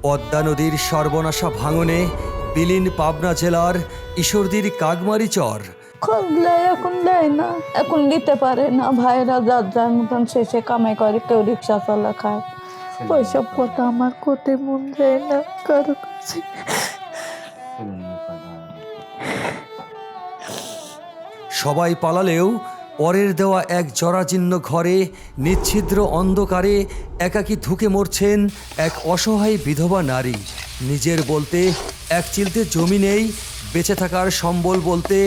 পদ্মা নদীর সর্বনাশা ভাঙনে বিলীন পাবনা জেলার ঈশ্বরদীর কাগমারি চর। খুঁজলে এখন দেয় না, এখন দিতে পারে না। ভাইরা যার যার মতন শেষে কামাই করে, কেউ রিক্সা চলা খায়। ওইসব কথা আমার করতে মন যায় না কারো কাছে। সবাই পালালেও পরের দেওয়া এক জরাজীর্ণ ঘরে নিচ্ছিদ্র অন্ধকারে একাকী ধুকে মরছেন এক অসহায় বিধবা নারী। নিজের বলতে এক চিলতে জমি নেই, বেঁচে থাকার সম্বল বলতে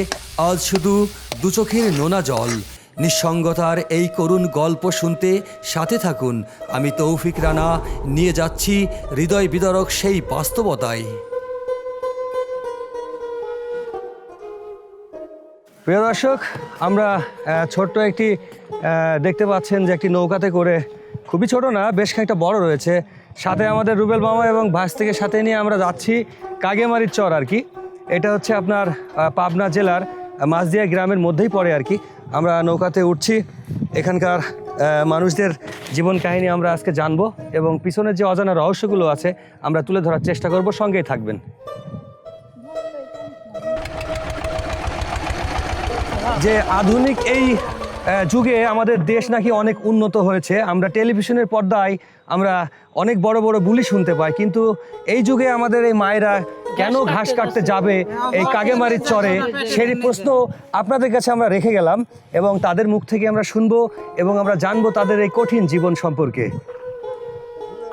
আজ শুধু দু চোখের নোনা জল। নিঃসঙ্গতার এই করুণ গল্প শুনতে সাথে থাকুন। আমি তৌফিক রানা নিয়ে যাচ্ছি হৃদয় বিদারক সেই বাস্তবতায়। প্রিয় দর্শক, আমরা ছোট্ট একটি দেখতে পাচ্ছেন যে একটি নৌকাতে করে, খুবই ছোট না, বেশ খানিকটা বড় রয়েছে। সাথে আমাদের রুবেল মামা এবং ভাস থেকে সাথে নিয়ে আমরা যাচ্ছি কাগেমারির চর আর কি। এটা হচ্ছে আপনার পাবনা জেলার মাঝদিয়া গ্রামের মধ্যেই পড়ে আর কি। আমরা নৌকাতে উঠছি, এখানকার মানুষদের জীবন কাহিনী আমরা আজকে জানবো এবং পিছনের যে অজানা রহস্যগুলো আছে আমরা তুলে ধরার চেষ্টা করব। সঙ্গেই থাকবেন। যে আধুনিক এই যুগে আমাদের দেশ নাকি অনেক উন্নত হয়েছে, আমরা টেলিভিশনের পর্দায় আমরা অনেক বড় বড় বুলি শুনতে পাই, কিন্তু এই যুগে আমাদের এই মায়েরা কেন ঘাস কাটতে যাবে এই কাগেমারির চরে, সেই প্রশ্ন আপনাদের কাছে আমরা রেখে গেলাম এবং তাদের মুখ থেকে আমরা শুনবো এবং আমরা জানবো তাদের এই কঠিন জীবন সম্পর্কে।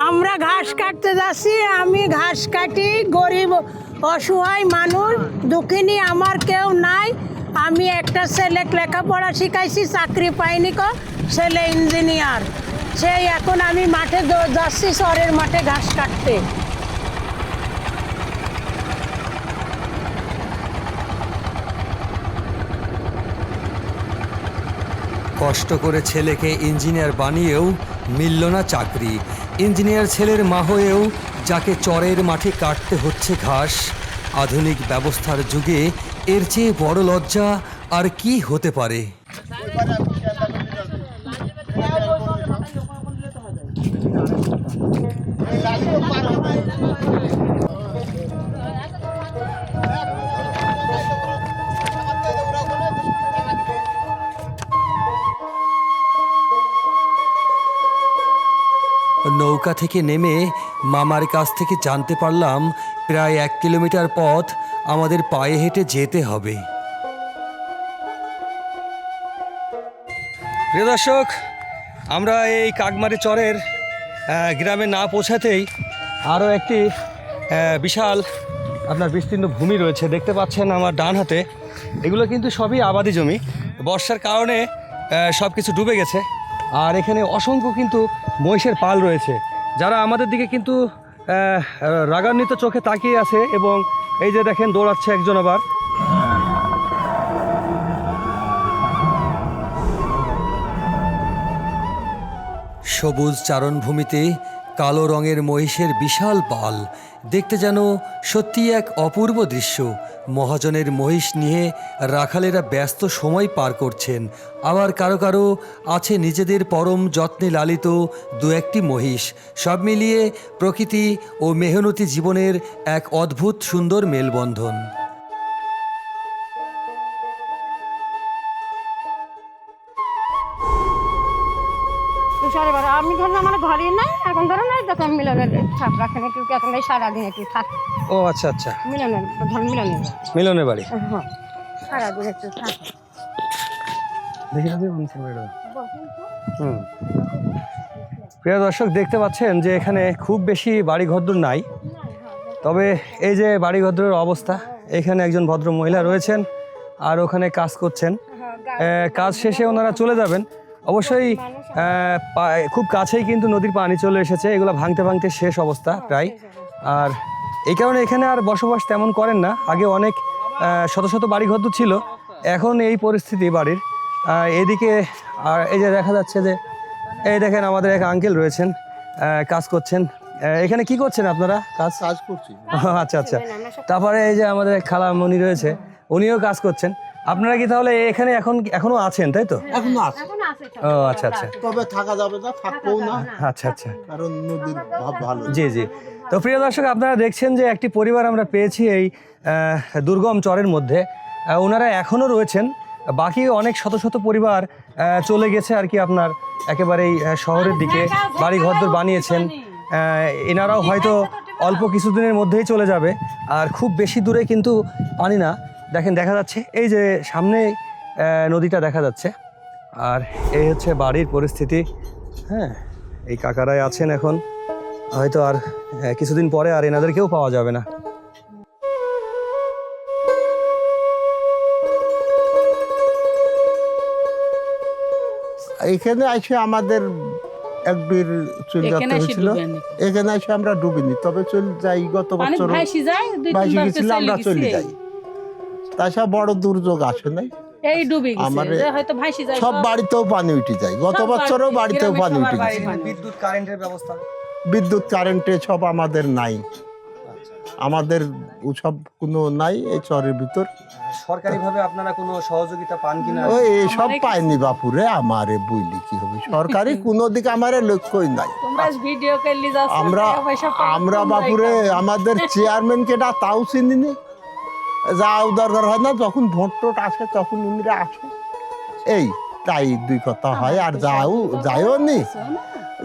আমরা ঘাস কাটতে যাচ্ছি, আমি ঘাস কাটি, গরিব অসহায় মানুষ, দুঃখিনী, আমার কেউ নাই। আমি একটা ছেলে লেখাপড়া শিখাইছি, চাকরি পাইনি, ছেলে ইঞ্জিনিয়ার। সেই এখন আমি মাঠে যাচ্ছি, চরের মাঠে ঘাস কাটতে। কষ্ট করে ছেলেকে ইঞ্জিনিয়ার বানিয়েও মিলল না চাকরি। ইঞ্জিনিয়ার ছেলের মা হয়েও যাকে চরের মাঠে কাটতে হচ্ছে ঘাস। আধুনিক ব্যবস্থার যুগে এর চেয়ে বড় লজ্জা আর কি হতে পারে? নৌকা থেকে নেমে মামার কাছ থেকে জানতে পারলাম প্রায় 1 কিলোমিটার পথ আমাদের পায়ে হেঁটে যেতে হবে। প্রিয় দর্শক, আমরা এই কাগমারি চরের গ্রামে না পৌঁছাতেই আরও একটি বিশাল আপনার বিস্তীর্ণ ভূমি রয়েছে, দেখতে পাচ্ছেন আমার ডান হাতে। এগুলো কিন্তু সবই আবাদি জমি, বর্ষার কারণে সব কিছু ডুবে গেছে। আর এখানে অসংখ্য কিন্তু মহিষের পাল রয়েছে, যারা আমাদের দিকে কিন্তু রাগান্বিত চোখে তাকিয়ে আছে এবং এই যে দেখেন দৌড়াচ্ছে একজন আবার। সবুজ চারণভূমিতে কালো রঙের মহিষের বিশাল পাল, দেখতে যেন সত্যি এক অপূর্ব দৃশ্য। মহাজনের মহিষ নিয়ে রাখালেরা ব্যস্ত সময় পার করছেন, আবার কারো কারো আছে নিজেদের পরম যত্নে লালিত 2-1টি মহিষ। সব মিলিয়ে প্রকৃতি ও মেহনতি জীবনের এক অদ্ভুত সুন্দর মেলবন্ধন। আমি ধরুন আমার ঘরে নাই, এখন ধরুন যখন মিলনের থাক রাখেন একটু, এখন এই সারাদিন একটু থাক। ও আচ্ছা আচ্ছা, মিলনের ধরুন মিলনের বাড়ি। হ্যাঁ, সারাদিন একটু থাক। প্রিয় দর্শক, দেখতে পাচ্ছেন যে এখানে খুব বেশি বাড়ি ঘরদোর নাই, তবে এই যে বাড়ি ঘরদোরের অবস্থা, এখানে একজন ভদ্র মহিলা রয়েছেন আর ওখানে কাজ করছেন। কাজ শেষে ওনারা চলে যাবেন। অবশ্যই খুব কাছেই কিন্তু নদীর পানি চলে এসেছে, এগুলো ভাঙতে ভাঙতে শেষ অবস্থা প্রায়। আর এই কারণে এখানে আর বসবাস তেমন করেন না। আগে অনেক শত শত বাড়ি ঘরদোর ছিল, এখন এই পরিস্থিতি বাড়ির। এদিকে আর এই যে দেখা যাচ্ছে যে এই দেখেন আমাদের এক আঙ্কেল রয়েছেন, কাজ করছেন। এখানে কি করছেন আপনারা? কাজ করছি। আচ্ছা আচ্ছা। তারপরে এই যে আমাদের এক খালামণি রয়েছে, উনিও কাজ করছেন। আপনারা কি তাহলে এখানে এখনো আছেন, তাই তো? এখনো আছে, ও আচ্ছা আচ্ছা তবে থাকা যাবে না, থাকবো না, আচ্ছা আচ্ছা। কারণ নদীর ভাব ভালো। জি জি। তো প্রিয় দর্শক, আপনারা দেখছেন যে একটি পরিবার আমরা পেয়েছি এই দুর্গম চরের মধ্যে। ওনারা এখনও রয়েছেন, বাকি অনেক শত শত পরিবার চলে গেছে আর কি আপনার একেবারেই শহরের দিকে বাড়ি ঘরদোর বানিয়েছেন। এনারাও হয়তো অল্প কিছুদিনের মধ্যেই চলে যাবে। আর খুব বেশি দূরে কিন্তু পানি না, দেখেন দেখা যাচ্ছে এই যে সামনে নদীটা দেখা যাচ্ছে। আর এই হচ্ছে বাড়ির পরিস্থিতি। হ্যাঁ, এই কাকারাই আছেন এখন, হয়তো আর কিছুদিন পরে আর এনাদেরকেও পাওয়া যাবে না। এখানে এসে আমাদের একদিন চলে যেতে হয়েছিল, এখানে এসে আমরা ডুবিনি, তবে চলে যাই গত বছর ভাসি গেছিল, আমরা চলে যাই। তাছাড়া বড় দুর্যোগ আসে নাই, এই ডুবে গেছে আমারে যে হয়তো ভাসি যায় সব বাড়িতেও পানি উঠে যায়। গত বছরও বাড়িতেও পানি উঠে গেছে। বিদ্যুৎ কারেন্টের ব্যবস্থা, বিদ্যুৎ কারেন্টে সব আমাদের নাই, আমাদের সব কোনো নাই এই চরের ভিতর। সরকারিভাবে আপনারা কোনো সহযোগিতা পান কিনা? ওই সব পাইনি বাপুরে, আমারে বইলি কি হবে, সরকারি কোনো দিকে আমারে লক্ষ্যই নাই। তোমরা ভিডিও করলি যাচ্ছে আমরা বাপুরে আমাদের চেয়ারম্যানকে তাও চিনিনি, যাও দরকার হয় না, যখন ভোট টোট আসে তখন উনিরা আসে, এই তাই দুই কথা হয়। আর যাইও নি,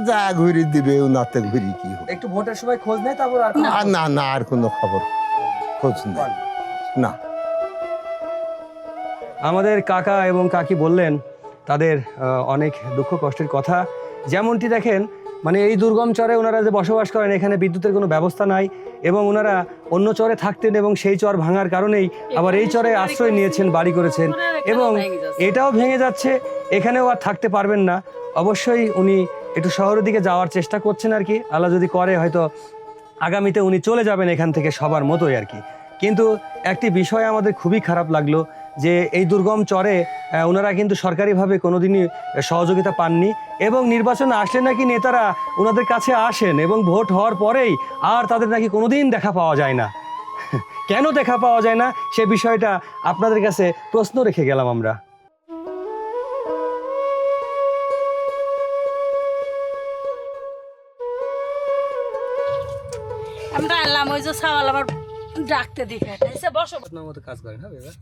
যা ঘুরি দিবে উনাতে ঘুরি কি হবে। একটু ভোটের সময় খোঁজ নেই, তারপর আর না না, আর কোনো খবর খোঁজ নেই না। আমাদের কাকা এবং কাকি বললেন তাদের অনেক দুঃখ কষ্টের কথা। যেমনটি দেখেন, মানে এই দুর্গম চরে ওনারা যে বসবাস করেন, এখানে বিদ্যুতের কোনো ব্যবস্থা নাই এবং ওনারা অন্য চরে থাকতেন এবং সেই চর ভাঙার কারণেই আবার এই চরে আশ্রয় নিয়েছেন, বাড়ি করেছেন এবং এটাও ভেঙে যাচ্ছে, এখানেও আর থাকতে পারবেন না। অবশ্যই উনি একটু শহরের দিকে যাওয়ার চেষ্টা করছেন আর কি, আল্লাহ যদি করে হয়তো আগামীতে উনি চলে যাবেন এখান থেকে সবার মতোই আর কি। কিন্তু একটি বিষয় আমাদের খুবই খারাপ লাগলো যে এই দুর্গম চরে ওনারা কিন্তু সরকারিভাবে কোনোদিনই সহযোগিতা পাননি এবং নির্বাচনে আসলে নাকি নেতারা ওনাদের কাছে আসেন এবং ভোট হওয়ার পরেই আর তাদের নাকি কোনোদিন দেখা পাওয়া যায় না। কেন দেখা পাওয়া যায় না সে বিষয়টা আপনাদের কাছে প্রশ্ন রেখে গেলাম আমরা। আমরা এলাম, ওই যে সাওয়াল আমার ডাকতে দিকে এসে বসো। আপনার মতো কাজ করেন, হবে এবার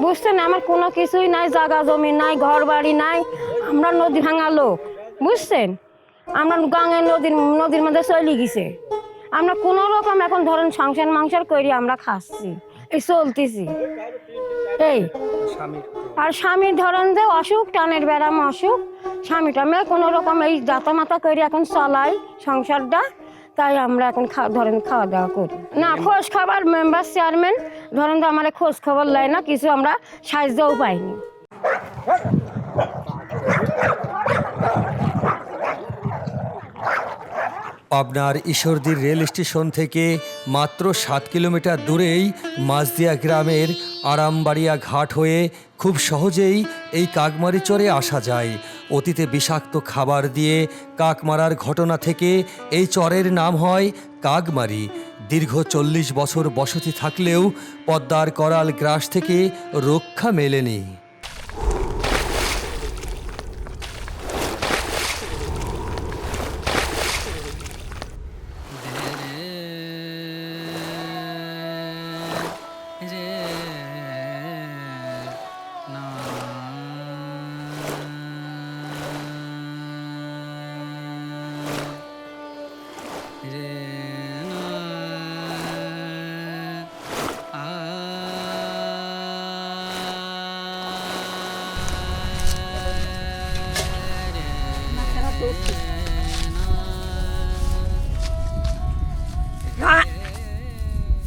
বুঝছেন, আমার কোনো কিছুই নাই, জায়গা জমি নাই, ঘর বাড়ি নাই, আমরা নদী ভাঙা লোক, বুঝছেন। আমরা গাঙের নদীর মধ্যে চলে গেছে, আমরা কোনো রকম এখন ধরেন সংসার করি আমরা খাচ্ছি, এই চলতেছি এই। আর স্বামীর ধরেন যে অসুখ, টানের ব্যারাম অসুখ, স্বামীটা আমরা কোনো রকম এই যাতা মাতা করি এখন চলাই সংসারটা, তাই আমরা এখন ধরেন খাওয়া দাওয়া করি না। খোঁজ খবর মেম্বার চেয়ারম্যান ধরেন তো আমার খোঁজ খবর লাই না, কিছু আমরা সাহায্যও পাইনি। পাবনার ঈশ্বরদীর রেল স্টেশন থেকে মাত্র 7 কিলোমিটার দূরেই মাঝদিয়া গ্রামের আরামবাড়িয়া ঘাট হয়ে খুব সহজেই এই কাকমারি চরে আসা যায়। অতীতে বিষাক্ত খাবার দিয়ে কাক মারার ঘটনা থেকে এই চরের নাম হয় কাকমারি। দীর্ঘ 40 বছর বসতি থাকলেও পদ্মার করাল গ্রাস থেকে রক্ষা মেলেনি।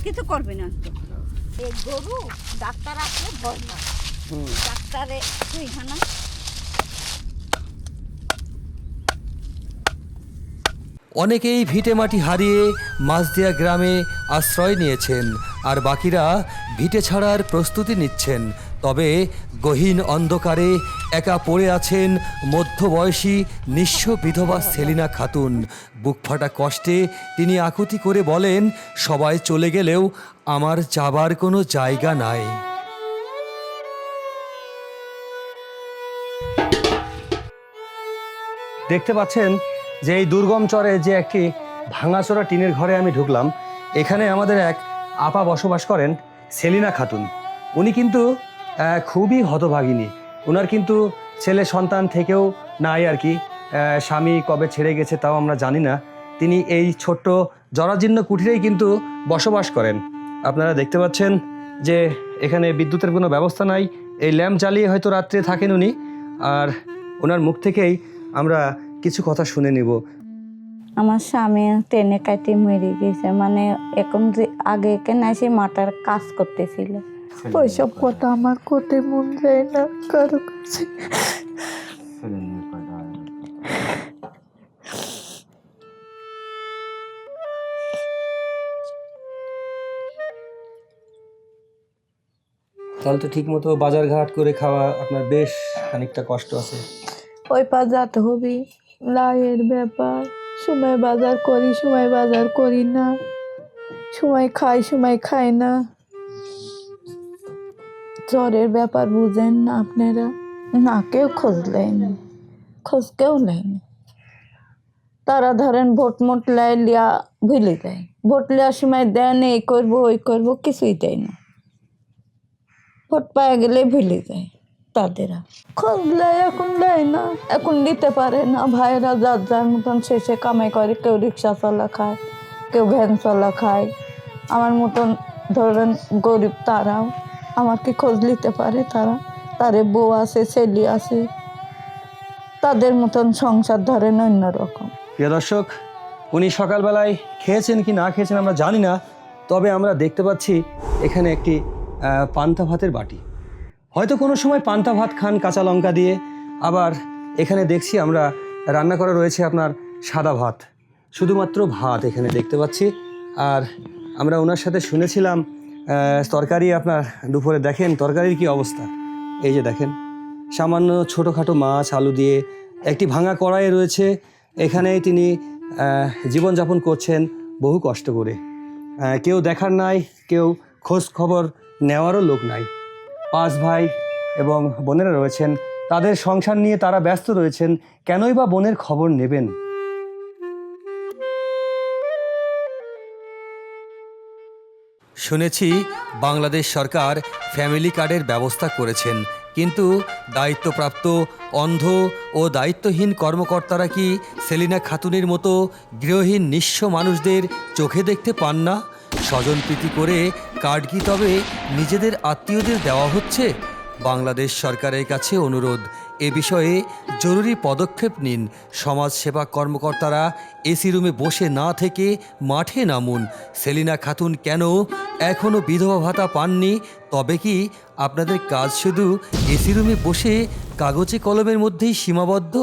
কিছু করবে না, এই গরু ডাক্তার আসলে ভয় না, ডাক্তারে তুইখানা অনেকেই ভিটেমাটি হারিয়ে মাঝদিয়া গ্রামে আশ্রয় নিয়েছেন, আর বাকিরা ভিটে ছাড়ার প্রস্তুতি নিচ্ছেন। তবে গহীন অন্ধকারে একা পড়ে আছেন মধ্যবয়সী নিঃস্ব বিধবা সেলিনা খাতুন। বুকফাটা কষ্টে তিনি আকুতি করে বলেন, সবাই চলে গেলেও আমার যাবার কোনো জায়গা নাই। দেখতে পাচ্ছেন যে এই দুর্গম চরে যে একটি ভাঙাচোরা টিনের ঘরে আমি ঢুকলাম। এখানে আমাদের এক আপা বসবাস করেন, সেলিনা খাতুন। উনি কিন্তু খুবই হতভাগিনী। ওনার কিন্তু ছেলে সন্তান থেকেও নাই আর কি। স্বামী কবে ছেড়ে গেছে তাও আমরা জানি না। তিনি এই ছোট্ট জরাজীর্ণ কুঠিরেই কিন্তু বসবাস করেন। আপনারা দেখতে পাচ্ছেন যে এখানে বিদ্যুতের কোনো ব্যবস্থা নাই। এই ল্যাম্প জ্বালিয়ে হয়তো রাত্রে থাকেন উনি। আর ওনার মুখ থেকেই আমরা কিছু কথা শুনে নিব। আমার স্বামী ট্রেনে কাটি মরে গেছে, মানে এখন যে আগে কেন সে মাটার কাজ করতেছিল। ওইসব কথা আমার করতে মন যায় না কারো কাছে। তাহলে তো ঠিক মতো বাজার ঘাট করে খাওয়া আপনার বেশ খানিকটা কষ্ট আছে। ওই পা যেতে হবে, লাইয়ের ব্যাপার, সময় বাজার করি সময় বাজার করি না, সময় খাই সময় খাই না। জ্বরের ব্যাপার বুঝেন না আপনারা, না কেউ খোঁজ নেয়নি, খোঁজ কেউ নেয়নি। তারা ধরেন ভোট মোট লাই লিয়া ভুলে যায়, ভোট লিয়ার সময় দেন এই করবো ওই করবো, কিছুই দেয় না। ভোট পাওয়া গেলে ভুলে যায় তাদেরা, খোঁজ নেয় এখন দেয় না, এখন দিতে পারে না। ভাইয়েরা যার যার মতন শেষে কামাই করে, কেউ রিক্সা চলা খায়, কেউ ভ্যান চলা খায়। আমার মতন ধরেন গরিব তারাও, আমার কি খোঁজ নিতে পারে? তারে বউ আছে, ছেলে আছে, তাদের মতন সংসার ধরেন অন্যরকম। প্রিয় দর্শক, উনি সকালবেলায় খেয়েছেন কি না খেয়েছেন আমরা জানি না। তবে আমরা দেখতে পাচ্ছি এখানে একটি পান্তা ভাতের বাটি। হয়তো কোনো সময় পান্তা ভাত খান কাঁচা লঙ্কা দিয়ে। আবার এখানে দেখছি আমরা রান্না করা রয়েছে আপনার সাদা ভাত, শুধুমাত্র ভাত এখানে দেখতে পাচ্ছি। আর আমরা ওনার সাথে শুনেছিলাম তরকারি আপনার দুপুরে দেখেন তরকারির কি অবস্থা। এই যে দেখেন সামান্য ছোটোখাটো মাছ আলু দিয়ে একটি ভাঙা কড়াইয়ে রয়েছে। এখানেই তিনি জীবনযাপন করছেন বহু কষ্ট করে। কেউ দেখার নাই, কেউ খোঁজ খবর নেওয়ারও লোক নাই। 5 ভাই এবং বোনেরা রয়েছেন, তাদের সংসার নিয়ে তারা ব্যস্ত রয়েছেন। কেনই বা বোনের খবর নেবেন? শুনেছি বাংলাদেশ সরকার ফ্যামিলি কার্ডের ব্যবস্থা করেছেন, কিন্তু দায়িত্বপ্রাপ্ত অন্ধ ও দায়িত্বহীন কর্মকর্তারা কি সেলিনা খাতুনের মতো গৃহহীন নিঃস্ব মানুষদের চোখে দেখতে পান না? স্বজনপ্রীতি করে কার্ড কি তবে নিজেদের আত্মীয়দের দেওয়া হচ্ছে? বাংলাদেশ সরকারের কাছে অনুরোধ, এ বিষয়ে জরুরি পদক্ষেপ নিন। সমাজসেবা কর্মকর্তারা এসি রুমে বসে না থেকে মাঠে নামুন। সেলিনা খাতুন কেন এখনও বিধবা ভাতা পাননি? তবে কি আপনাদের কাজ শুধু এসি রুমে বসে কাগজে কলমের মধ্যেই সীমাবদ্ধ?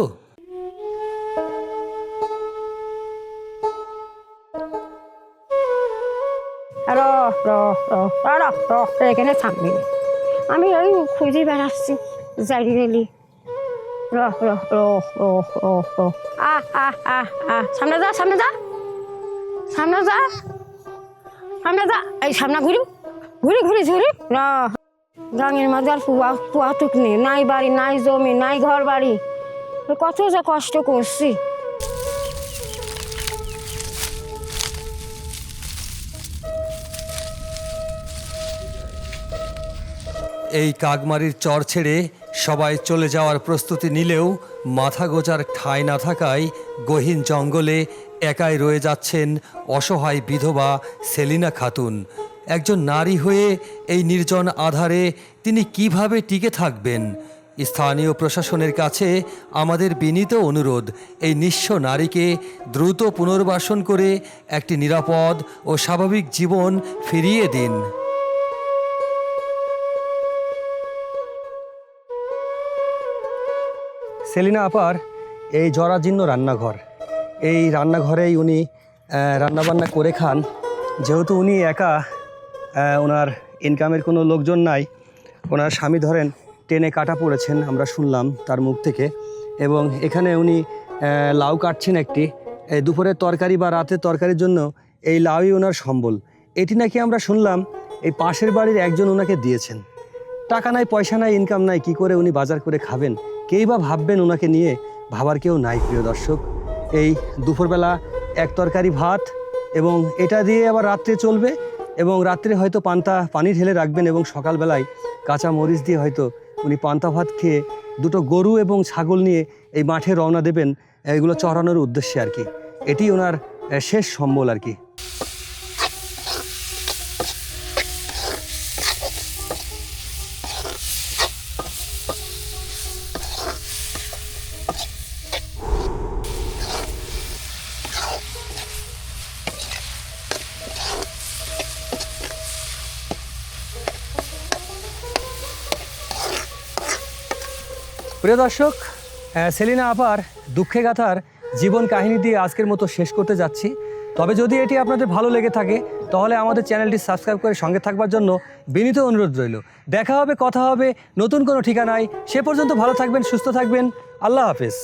এখানে থাকবি, আমি ওই খুঁজে বেড়াচ্ছি জারি রেলি। সামনে যা সামনে যা সামনে যা সামনে যা, এই সামনে ঘুরি ঘুরি ঘুরি ঘুরি। গাঙের মধ্যে আর পুয়াটুক নেই, নাই বাড়ি নাই জমি নাই ঘর বাড়ি, কত যে কষ্ট করছি। এই কাকমারির চর ছেড়ে সবাই চলে যাওয়ার প্রস্তুতি নিলেও মাথা গোজার ঠাঁই না থাকায় গহীন জঙ্গলে একাই রয়ে যাচ্ছেন অসহায় বিধবা সেলিনা খাতুন। একজন নারী হয়ে এই নির্জন আধারে তিনি কিভাবে টিকে থাকবেন? স্থানীয় প্রশাসনের কাছে আমাদের বিনীত অনুরোধ, এই নিঃস্ব নারীকে দ্রুত পুনর্বাসন করে একটি নিরাপদ ও স্বাভাবিক জীবন ফিরিয়ে দিন। সেলিনা আপার এই জরাজীর্ণ রান্নাঘর, এই রান্নাঘরেই উনি রান্নাবান্না করে খান। যেহেতু উনি একা, ওনার ইনকামের কোনো লোকজন নাই, ওনার স্বামী ধরেন টেনে কাটা পড়েছেন আমরা শুনলাম তার মুখ থেকে, এবং এখানে উনি লাউ কাটছেন একটি। দুপুরের তরকারি বা রাতের তরকারির জন্য এই লাউই ওনার সম্বল। এটি নাকি আমরা শুনলাম এই পাশের বাড়ির একজন ওনাকে দিয়েছেন। টাকা নাই, পয়সা নাই, ইনকাম নাই, কি করে উনি বাজার করে খাবেন? কেই বা ভাববেন ওনাকে নিয়ে? ভাবার কেউ নাই প্রিয় দর্শক। এই দুপুরবেলা এক তরকারি ভাত, এবং এটা দিয়ে আবার রাত্রে চলবে, এবং রাত্রে হয়তো পানি ঢেলে রাখবেন, এবং সকালবেলায় কাঁচা মরিচ দিয়ে হয়তো উনি পান্তা ভাত খেয়ে দুটো গরু এবং ছাগল নিয়ে এই মাঠে রওনা দেবেন, এগুলো চড়ানোর উদ্দেশ্যে আর কি। এটি ওনার শেষ সম্বল আর কি। প্রিয় দর্শক, সেলিনা আপার দুঃখে গাথার জীবন কাহিনী দিয়ে আজকের মতো শেষ করতে যাচ্ছি। তবে যদি এটি আপনাদের ভালো লেগে থাকে তাহলে আমাদের চ্যানেলটি সাবস্ক্রাইব করে সঙ্গে থাকবার জন্য বিনীত অনুরোধ রইল। দেখা হবে, কথা হবে নতুন কোনো ঠিকানায়। সে পর্যন্ত ভালো থাকবেন, সুস্থ থাকবেন। আল্লাহ হাফেজ।